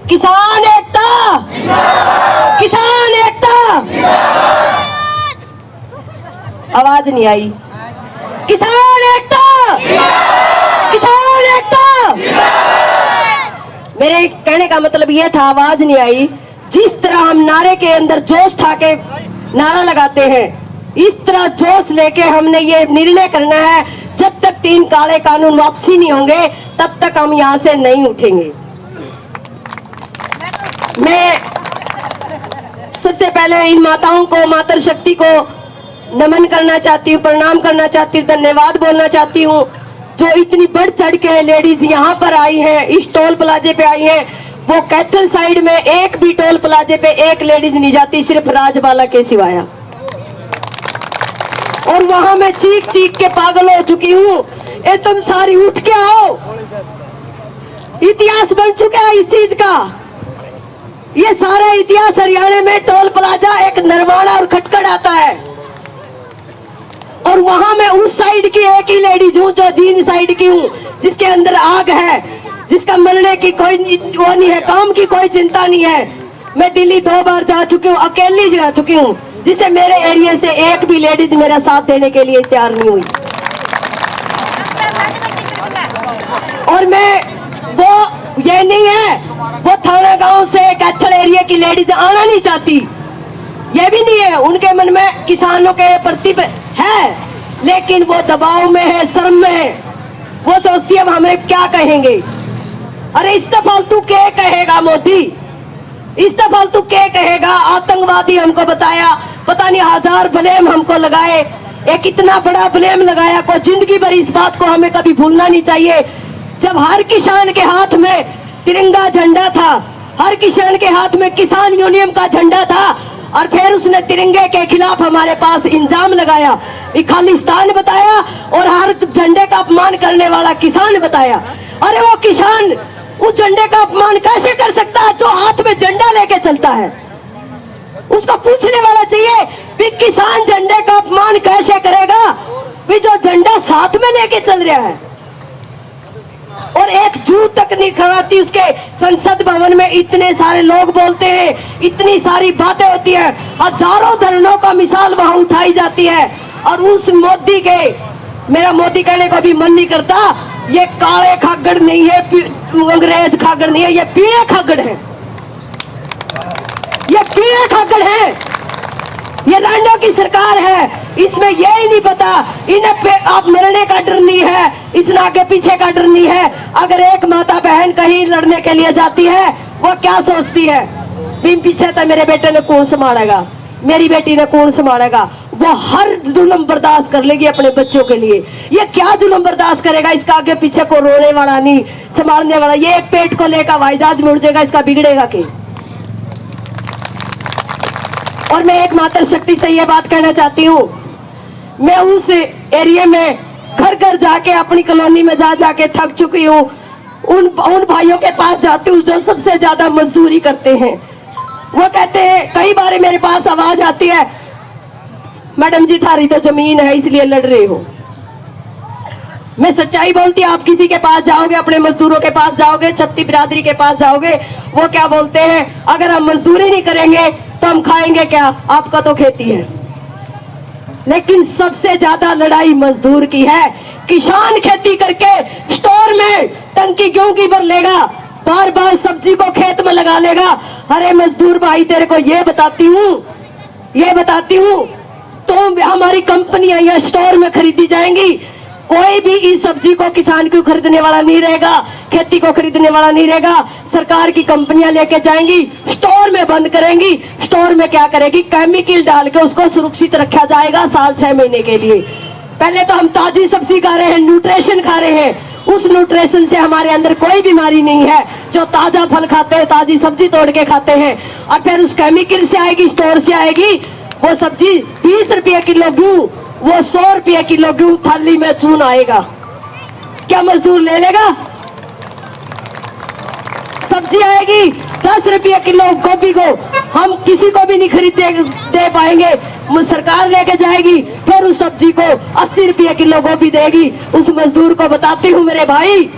किसान एकता, किसान एकता। आवाज नहीं आई। किसान एकता, किसान एकता। मेरे कहने का मतलब यह था, आवाज नहीं आई। जिस तरह हम नारे के अंदर जोश था के नारा लगाते हैं, इस तरह जोश लेके हमने ये निर्णय करना है, जब तक 3 काले कानून वापसी नहीं होंगे तब तक हम यहाँ से नहीं उठेंगे। मैं सबसे पहले इन माताओं को, मातृ शक्ति को नमन करना चाहती हूँ, प्रणाम करना चाहती हूँ, धन्यवाद बोलना चाहती हूँ, जो इतनी बढ़ चढ़ के लेडीज यहाँ पर आई हैं, इस टोल प्लाजे पे आई हैं। वो कैथल साइड में एक भी टोल प्लाजे पे एक लेडीज नहीं जाती, सिर्फ राजबाला के सिवाया। और वहां मैं चीख चीख के पागल हो चुकी हूँ। ये तुम सारी उठ के आओ, इतिहास बन चुका है इस चीज का। ये सारा इतिहास हरियाणा में टोल प्लाजा एक नरवाड़ा और खटखड़ आता है, और वहां मैं उस साइड की एक ही लेडीज हूँ जो जींद साइड की हूँ, जिसके अंदर आग है, जिसका मरने की कोई वो नहीं है, काम की कोई चिंता नहीं है। मैं दिल्ली 2 बार जा चुकी हूँ, अकेली जा चुकी हूँ, जिससे मेरे एरिया से एक भी लेडीज मेरा साथ देने के लिए तैयार नहीं हुई। और मैं वो ये नहीं है, वो थाना गांव से कैथल एरिया की लेडीज आना नहीं चाहती, ये भी नहीं है। उनके मन में किसानों के प्रति है, लेकिन वो दबाव में है, शर्म में है। वो सोचती है हमें क्या कहेंगे। अरे इसका फालतू क्या कहेगा मोदी, इसका फालतू क्या कहेगा। आतंकवादी हमको बताया, पता नहीं 1000 ब्लेम हमको लगाए। एक इतना बड़ा ब्लेम लगाया को जिंदगी भर इस बात को हमें कभी भूलना नहीं चाहिए। जब हर किसान के हाथ में तिरंगा झंडा था, हर किसान के हाथ में किसान यूनियन का झंडा था, और फिर उसने तिरंगे के खिलाफ हमारे पास इंजाम लगाया, खालिस्तान बताया, और हर झंडे का अपमान करने वाला किसान बताया। अरे वो किसान उस झंडे का अपमान कैसे कर सकता है जो हाथ में झंडा लेके चलता है? उसको पूछने वाला चाहिए भी किसान झंडे का अपमान कैसे करेगा भी जो झंडा साथ में लेके चल रहा है। और एक जू तक नहीं खड़ाती उसके संसद भवन में। इतने सारे लोग बोलते हैं, इतनी सारी बातें होती है, हजारों धरनों का मिसाल वहां उठाई जाती है, और उस मोदी के, मेरा मोदी कहने को भी मन नहीं करता, ये काले खागड़ नहीं है, अंग्रेज खागड़ नहीं है, ये पीले खागड़ है, ये पीले खागड़ है, ये रांडों की सरकार है। इसमें यही नहीं पता, इन्हें आप मरने का डर नहीं है, इसने आगे पीछे का डर नहीं है। अगर एक माता बहन कहीं लड़ने के लिए जाती है, वो क्या सोचती है, पीछे तो मेरे बेटे ने कौन संभालेगा, मेरी बेटी ने कौन संभालेगा। वो हर जुल्म बर्दाश्त कर लेगी अपने बच्चों के लिए। ये क्या जुल्म बर्दाश्त करेगा, इसका आगे पीछे को रोने वाला नहीं, संभालने वाला। ये एक पेट को लेकर हवाई जहाज में उड़ जाएगा, इसका बिगड़ेगा क्या? और मैं एक मातृ शक्ति से ये बात कहना चाहती हूँ, मैं उस एरिया में घर घर जाके, अपनी कॉलोनी में जाके थक चुकी हूँ। उन भाइयों के पास जाती हूँ जो सबसे ज्यादा मजदूरी करते हैं। वो कहते हैं, कई बार मेरे पास आवाज आती है, मैडम जी थारी तो जमीन है इसलिए लड़ रहे हो। मैं सच्चाई बोलती, आप किसी के पास जाओगे, अपने मजदूरों के पास जाओगे, छत्ती बिरादरी के पास जाओगे, वो क्या बोलते हैं, अगर हम मजदूरी नहीं करेंगे तो हम खाएंगे क्या, आपका तो खेती है। लेकिन सबसे ज्यादा लड़ाई मजदूर की है। किसान खेती करके स्टोर में टंकी गेहूं की भर लेगा, बार बार सब्जी को खेत में लगा लेगा। अरे मजदूर भाई, तेरे को ये बताती हूँ, तो हमारी कंपनियां या स्टोर में खरीदी जाएंगी, कोई भी इस सब्जी को किसान को खरीदने वाला नहीं रहेगा, खेती को खरीदने वाला नहीं रहेगा। सरकार की कंपनियां लेके जाएंगी, स्टोर में बंद करेंगी। स्टोर में क्या करेगी, केमिकल डाल के उसको सुरक्षित रखा जाएगा साल 6 महीने के लिए। पहले तो हम ताजी सब्जी खा रहे हैं, न्यूट्रिशन खा रहे हैं, उस न्यूट्रिशन से हमारे अंदर कोई बीमारी नहीं है। जो ताजा फल खाते हैं, ताजी सब्जी तोड़ के खाते हैं, और फिर उस केमिकल से आएगी, स्टोर से आएगी वो सब्जी। 20 रुपये किलो गेहूं, वो 100 रुपये किलो गेहूं थाली में चून आएगा। क्या मजदूर ले लेगा? सब्जी आएगी 10 रुपये किलो गोभी को, हम किसी को भी नहीं खरीद दे पाएंगे, सरकार लेके जाएगी, फिर उस सब्जी को 80 रुपये किलो गोभी देगी उस मजदूर को। बताती हूँ मेरे भाई,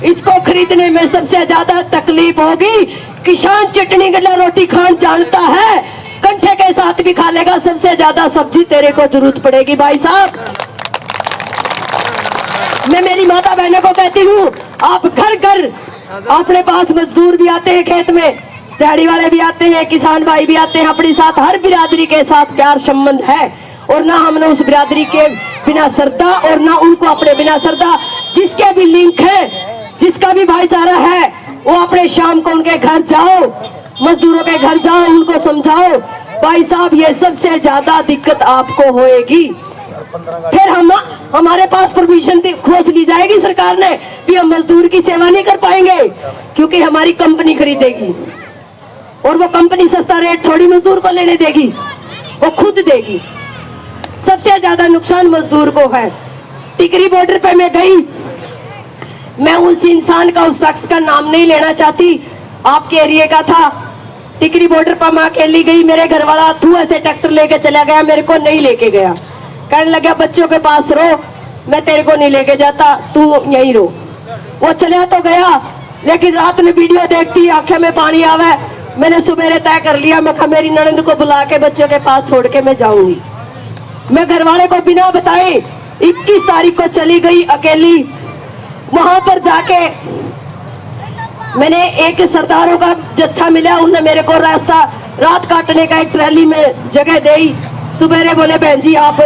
इसको खरीदने में सबसे ज्यादा तकलीफ होगी। किसान चटनी गला रोटी खान जानता है, कंठे के साथ भी खा लेगा, सबसे ज्यादा सब्जी तेरे को जरूरत पड़ेगी भाई साहब। मैं मेरी माता बहनों को कहती हूँ, आप घर घर अपने पास मजदूर भी आते हैं, खेत में दिहाड़ी वाले भी आते हैं, किसान भाई भी आते हैं, अपने साथ हर बिरादरी के साथ प्यार संबंध है, और ना हमने उस बिरादरी के बिना सरदा और ना उनको अपने बिना सरदा। जिसके भी लिंक है, जिसका भी भाईचारा है, वो अपने शाम को उनके घर जाओ, मजदूरों के घर जाओ, उनको समझाओ भाई साहब ये सबसे ज्यादा दिक्कत आपको होएगी। फिर हमारे पास परमिशन खोज ली जाएगी सरकार ने भी हम मजदूर की सेवा नहीं कर पाएंगे, क्योंकि हमारी कंपनी खरीदेगी, और वो कंपनी सस्ता रेट थोड़ी मजदूर को लेने देगी, वो खुद देगी। सबसे ज्यादा नुकसान मजदूर को है। टिकरी बॉर्डर पे मैं गई, मैं उस इंसान का, उस शख्स का नाम नहीं लेना चाहती, आपके एरिया का था। टिकरी बॉर्डर पर मैं अकेली गई, मेरे घर वाला धुआं से ट्रैक्टर लेके चला गया, मेरे को नहीं लेके गया, कहने लगा बच्चों के पास रहो, मैं तेरे को नहीं लेके जाता, तू यहीं रहो। वो चला तो गया, लेकिन रात में वीडियो देखती आंखें में पानी आवे। मैंने सुबह तय कर लिया, मैं मेरी ननद को बुला के बच्चों के पास छोड़ के मैं जाऊंगी। मैं घर वाले को बिना बताए 21 तारीख को चली गई अकेली। वहां पर जाके मैंने एक सरदारों का जत्था मिला, उन्होंने मेरे को रास्ता रात काटने का एक ट्रैली में जगह दी। सुबह बोले बहन जी आप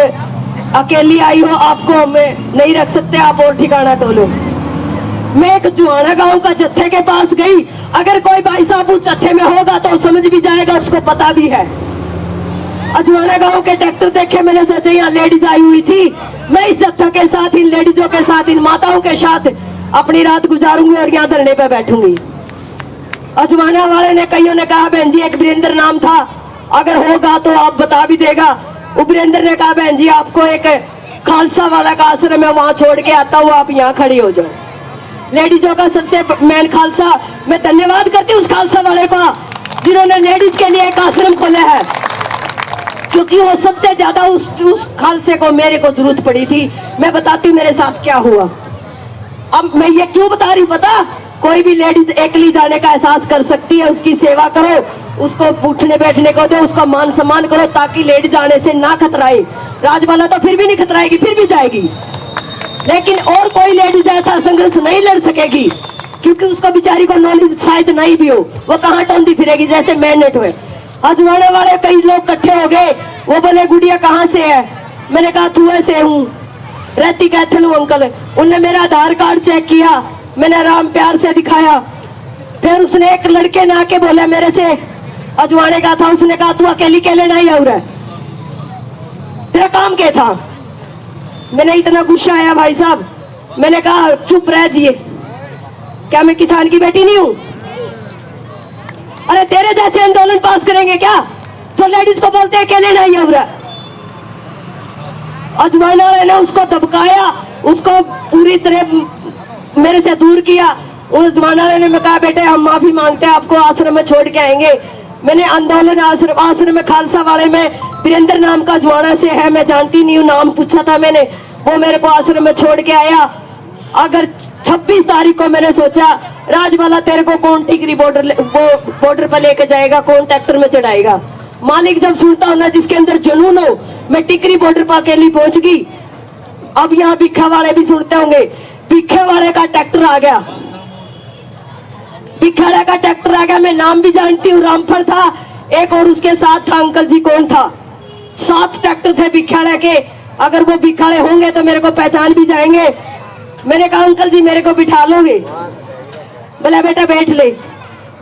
अकेली आई हो, आपको हमें नहीं रख सकते, आप और ठिकाना टोलो। मैं एक जुआना गांव का जत्थे के पास गई। अगर कोई भाई साहब उस जत्थे में होगा तो समझ भी जाएगा, उसको पता भी है। अजवाना गांव के ट्रैक्टर देखे, मैंने सोचा यहाँ लेडीज आई हुई थी, मैं इस जत्था के साथ, इन लेडीजों के साथ, इन माताओं के साथ अपनी रात गुजारूंगी और यहाँ धरने पे बैठूंगी। अजवाना वाले ने, कईयों ने कहा बहन जी एक वीरेंद्र नाम था, अगर होगा तो आप बता भी देगा। वो वीरेंद्र ने कहा बहन जी आपको एक खालसा वाला का आश्रम है, वहां छोड़ के आता हूँ, आप यहाँ खड़ी हो जाओ। लेडीजों का सबसे मेन खालसा, मैं धन्यवाद करती हूँ उस खालसा वाले का जिन्होंने लेडीज के लिए एक आश्रम खोला है, क्योंकि वो सबसे ज्यादा उस खालसे को मेरे को जरूरत पड़ी थी। मैं बताती हूँ मेरे साथ क्या हुआ। अब मैं ये क्यों बता रही पता, कोई भी लेडीज अकेली जाने का एहसास कर सकती है, उसकी सेवा करो, उसको उठने बैठने को दो, उसका मान सम्मान करो, ताकि लेडीज जाने से ना खतराए। राजवाला तो फिर भी नहीं खतराएगी, फिर भी जाएगी, लेकिन और कोई लेडीज ऐसा संघर्ष नहीं लड़ सकेगी, क्योंकि उसको बेचारी को नॉलेज शायद नहीं भी हो, वो कहाँ टोंदी फिरेगी जैसे मैनेट हुए। अजवाने वाले कई लोग इकट्ठे हो गए, वो बोले गुड़िया कहाँ से है, मैंने कहा धुएं से हूँ, रहती कैथल हूँ अंकल। उनने मेरा आधार कार्ड चेक किया, मैंने आराम प्यार से दिखाया। फिर उसने एक लड़के ने आके बोला मेरे से, अजवाने का था, उसने कहा तू अकेली के लिए नहीं आऊँ, तेरा काम क्या था। मैंने इतना गुस्सा आया भाई साहब, मैंने कहा चुप रह जिए, क्या मैं किसान की बेटी नहीं हूं? अरे तेरे जैसे आंदोलन पास करेंगे क्या जो लेडीज को बोलते हैं अकेले नहीं हो रहा। अजवाना ने उसको दबकाया, उसको पूरी तरह मेरे से दूर किया। उस अजवाना ने मैं कहा बेटे हम माफी मांगते हैं, आपको आश्रम में छोड़ के आएंगे। मैंने आंदोलन आश्रम में खालसा वाले में वीरेंद्र नाम का अजवाना से है, मैं जानती नहीं हूँ, नाम पूछा था मैंने, वो मेरे को आश्रम में छोड़ के आया। अगर 26 तारीख को मैंने सोचा राजवाला तेरे को कौन टिकरी बॉर्डर पर लेके जाएगा, कौन ट्रैक्टर में चढ़ाएगा। मालिक जब सुनता हो ना, जिसके अंदर जुनून हो, मैं टिकरी बॉर्डर पर अकेली पहुंच गई। अब यहाँ भिक्खा वाले भी सुनते होंगे, भिक्खे वाले का ट्रैक्टर आ गया, भिखाड़ा का ट्रैक्टर आ गया। मैं नाम भी जानती हूँ, रामफल था एक और उसके साथ था अंकल जी, कौन था, 7 ट्रैक्टर थे भिखाड़े के। अगर वो भिखाड़े होंगे तो मेरे को पहचान भी जाएंगे। मैंने कहा अंकल जी मेरे को बिठा लोगे? बोला बेटा बैठ ले।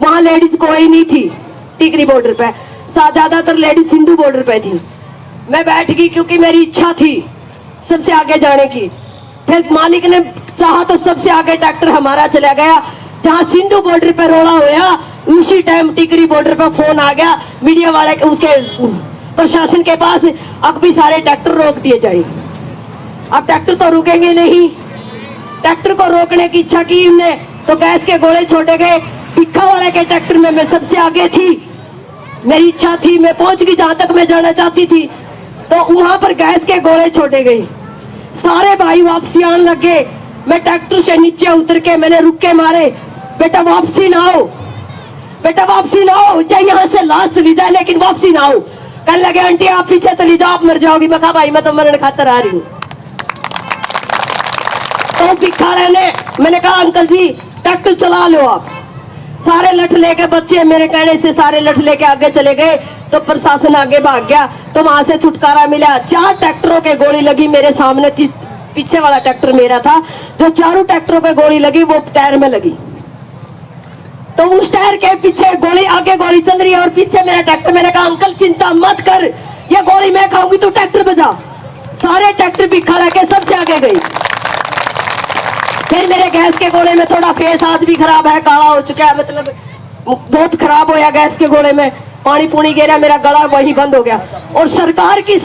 वहां लेडीज कोई नहीं थी टिकरी बॉर्डर पे, ज्यादातर लेडीज सिंधु बॉर्डर पे थी। मैं बैठ गई क्योंकि मेरी इच्छा थी सबसे आगे जाने की। फिर मालिक ने चाहा तो सबसे आगे ट्रैक्टर हमारा चला गया। जहां सिंधु बॉर्डर पे रोड़ा होया, उसी टाइम टिकरी बॉर्डर पे फोन आ गया मीडिया वाले, उसके प्रशासन के पास, अब भी सारे ट्रैक्टर रोक दिए जाए। अब ट्रैक्टर तो रुकेंगे नहीं। ट्रैक्टर को रोकने की इच्छा की हमने तो गैस के गोले छोड़े गए। भिक्खा वाले के ट्रैक्टर में मैं सबसे आगे थी, मेरी इच्छा थी, मैं पहुंच गई जहां तक मैं जाना चाहती थी। तो वहां पर गैस के गोले छोड़े गए, सारे भाई वापसी आने लगे। मैं ट्रैक्टर से नीचे उतर के मैंने रुक के मारे, बेटा वापसी ना आओ, बेटा वापसी ना आओ, चाहे यहाँ से लाश चली जाए लेकिन वापसी ना आओ। कहने लगे आंटी आप पीछे चली जाओ, आप मर जाओगी। मैं कहा भाई मैं तो मरण खातर आ रही हूँ। तो भिखाड़े ने, मैंने कहा अंकल जी ट्रैक्टर चला लो आप। सारे लठ लेके बच्चे मेरे कहने से सारे लठ लेके आगे चले गए, तो प्रशासन आगे भाग गया, तो वहां से छुटकारा मिला। 4 ट्रैक्टरों के गोली लगी मेरे सामने, पीछे वाला ट्रैक्टर मेरा था, जो 4 ट्रैक्टरों के गोली लगी वो टायर में लगी। तो उस टायर के पीछे गोली, आगे गोली चल रही है और पीछे मेरा ट्रैक्टर। मैंने कहा अंकल चिंता मत कर, ये गोली मैं खाऊंगी, तू ट्रैक्टर बजा। सारे ट्रैक्टर भिखाड़ा के सबसे आगे गई। फिर मेरे गैस के गोले में थोड़ा फेस आज भी खराब है, काला हो चुका है, मतलब बहुत खराब होया गैस के गोले में, पानी पूनी गिरा, मेरा गला वही बंद हो गया। और सरकार की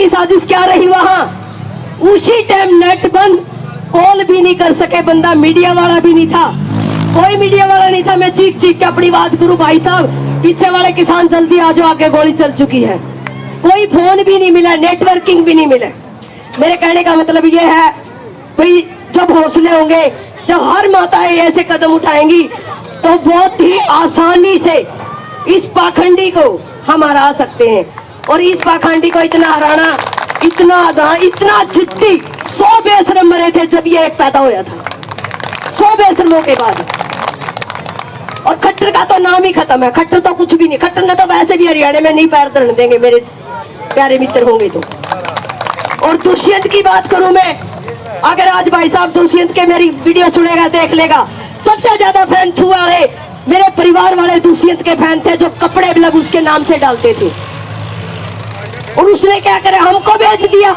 साजिश क्या रही वहां? उसी टाइम नेट बंद, कॉल भी नहीं कर सके बंदा, मीडिया वाला भी नहीं था, कोई मीडिया वाला नहीं था। मैं चीख चीख के अपनी आवाज करूं भाई साहब पीछे वाले किसान जल्दी आ जाओ, आगे गोली चल चुकी है। कोई फोन भी नहीं मिला, नेटवर्किंग भी नहीं मिला। मेरे कहने का मतलब ये है भाई, जब हौसले होंगे, जब हर माताएं ऐसे कदम उठाएंगी तो बहुत ही आसानी से इस पाखंडी को हम हरा सकते हैं। और इस पाखंडी को इतना हराना, इतना जिद्दी, 100 बेशरम मरे थे जब ये एक पैदा होया था, 100 बेशरमों के बाद। और खट्टर का तो नाम ही खत्म है, खट्टर तो कुछ भी नहीं, खट्टर ने तो वैसे भी हरियाणा में नहीं पैर धरने देंगे मेरे प्यारे मित्र होंगे तो। और दुष्यंत की बात करूं मैं, अगर आज भाई साहब दुष्यंत के मेरी वीडियो सुनेगा, देख लेगा, सबसे ज्यादा फैन थू वाले मेरे परिवार वाले दुष्यंत के फैन थे, जो कपड़े भी उसके नाम से डालते थे। और उसने क्या करे, हमको बेच दिया।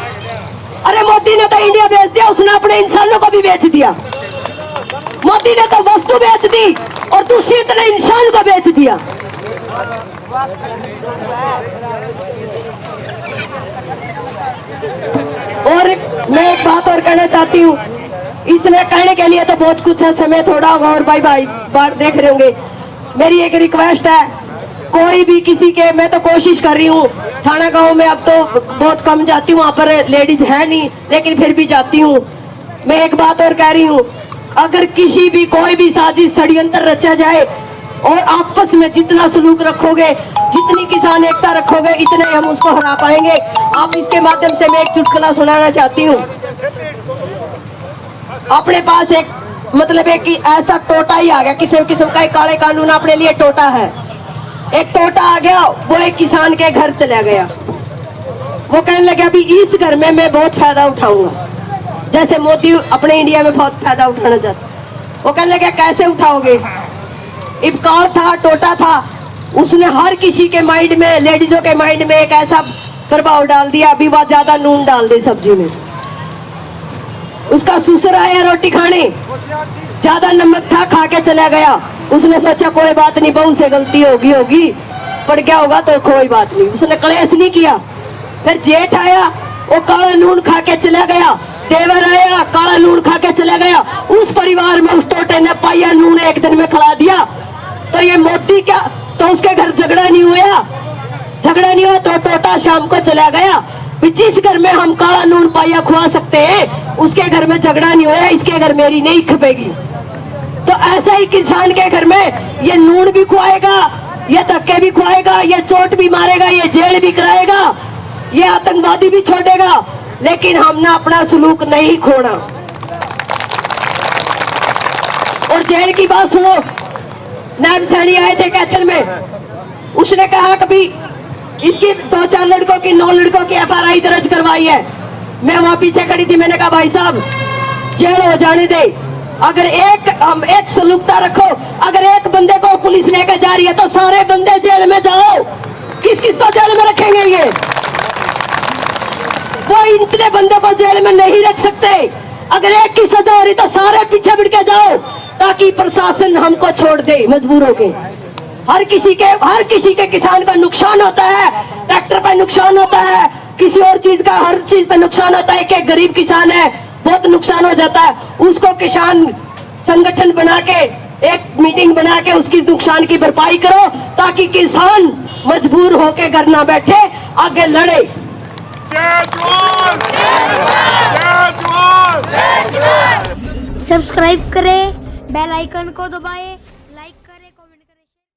अरे मोदी ने तो इंडिया बेच दिया, उसने अपने इंसानों को भी बेच दिया। मोदी ने तो वस्तु बेच दी और दुष्यंत ने इंसान को बेच दिया। और मैं एक बात और कहना चाहती हूँ, इसमें कहने के लिए तो बहुत कुछ है, समय थोड़ा होगा और भाई बार देख रहे होंगे। मेरी एक रिक्वेस्ट है, कोई भी किसी के, मैं तो कोशिश कर रही हूँ, थाना गांव में अब तो बहुत कम जाती हूँ, वहां पर लेडीज है नहीं, लेकिन फिर भी जाती हूँ। मैं एक बात और कह रही हूँ, अगर किसी भी कोई भी साजिश षड्यंत्र रचा जाए और आपस में जितना सलूक रखोगे, जितनी किसान एकता रखोगे, इतने हम उसको हरा पाएंगे। आप इसके माध्यम से मैं एक चुटकुला सुनाना चाहती हूँ। अपने पास एक मतलब है कि ऐसा टोटा ही आ गया, किसी किस्म का एक काले कानून अपने लिए टोटा है। एक टोटा आ गया, वो एक किसान के घर चला गया। वो कहने लगे अभी इस घर में मैं बहुत फायदा उठाऊंगा, जैसे मोदी अपने इंडिया में बहुत फायदा उठाना चाहता। वो कहने लगे कैसे उठाओगे? इबकार था, टोटा था, उसने हर किसी के माइंड में, लेडीजों के माइंड में एक ऐसा प्रभाव डाल दिया, अभी वह ज्यादा नून डाल दे सब्जी में। उसका ससुर आया रोटी खाने, ज्यादा नमक था, खा के चला गया। उसने सोचा कोई बात नहीं, बहू से गलती होगी, पड़ गया होगा तो कोई बात नहीं, उसने क्लेश नहीं किया। फिर जेठ आया, वो काला नून खा के चला गया। देवर आया, काला नून खा के चला गया। उस परिवार में उस टोटे ने पाया नून एक दिन में खिला दिया। तो ये मोदी क्या, तो उसके घर झगड़ा नहीं हुआ तो टोटा शाम को चला गया। जिस घर में हम काला नून पाया खुआ सकते हैं, उसके घर में झगड़ा नहीं होया, इसके घर मेरी नहीं खपेगी। तो ऐसा ही किसान के घर में ये नून भी खुआएगा, ये धक्के भी खुआएगा, ये चोट भी मारेगा, ये जेल भी कराएगा, ये आतंकवादी भी छोड़ेगा, लेकिन हमने अपना सलूक नहीं खोना। और जेल की बात सुनो, नायब सैनी आए थे कैथल में, उसने कहा कभी इसकी 2-4 लड़कों की 9 लड़कों की FRI दर्ज करवाई है। मैं वहां पीछे खड़ी थी, मैंने कहा भाई साहब जेल हो जाने दे, अगर एक सलूकता रखो, अगर एक बंदे को पुलिस लेकर जा रही है तो सारे बंदे जेल में जाओ। किस किस को जेल में रखेंगे? ये वो इतने बंदों को जेल में नहीं रख सकते। अगर एक की सजा हो रही तो सारे पीछे बिट के जाओ, ताकि प्रशासन हमको छोड़ दे मजबूर होके। हर किसी के किसान का नुकसान होता है, ट्रैक्टर पे नुकसान होता है, किसी और चीज का, हर चीज पे नुकसान होता है। एक गरीब किसान है, बहुत नुकसान हो जाता है, उसको किसान संगठन बना के, एक मीटिंग बना के उसकी नुकसान की भरपाई करो, ताकि किसान मजबूर होके घर ना बैठे, आगे लड़े। जय जवान! सब्सक्राइब करें, बेल आइकन को दबाएं, लाइक करें, कमेंट करें।